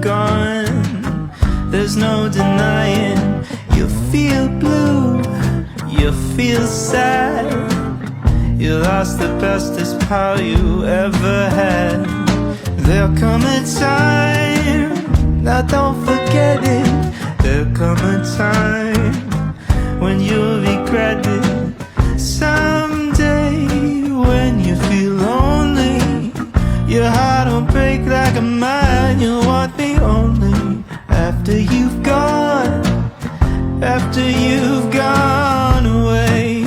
gone, there's no denying. You feel blue, you feel sad. You lost the bestest pal you ever had. There'll come a time, now don't forget it. There'll come a time when you'll regret it. Someday when you feel lonely, your heart will break like a mine. You'll want me only after you've gone, after you've gone away.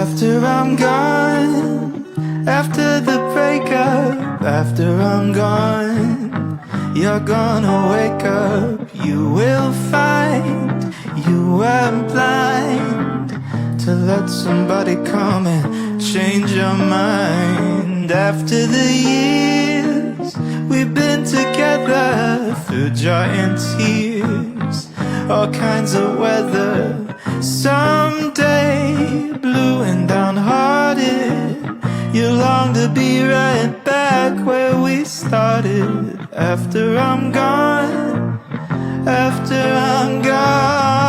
After I'm gone, after the breakup, after I'm gone, you're gonna wake up. You will find you were blind to let somebody come and change your mind. After the years we've been together, through joy and tears, all kinds of weather. Someday, blue and downhearted, you long to be right back where we started. After I'm gone, after I'm gone.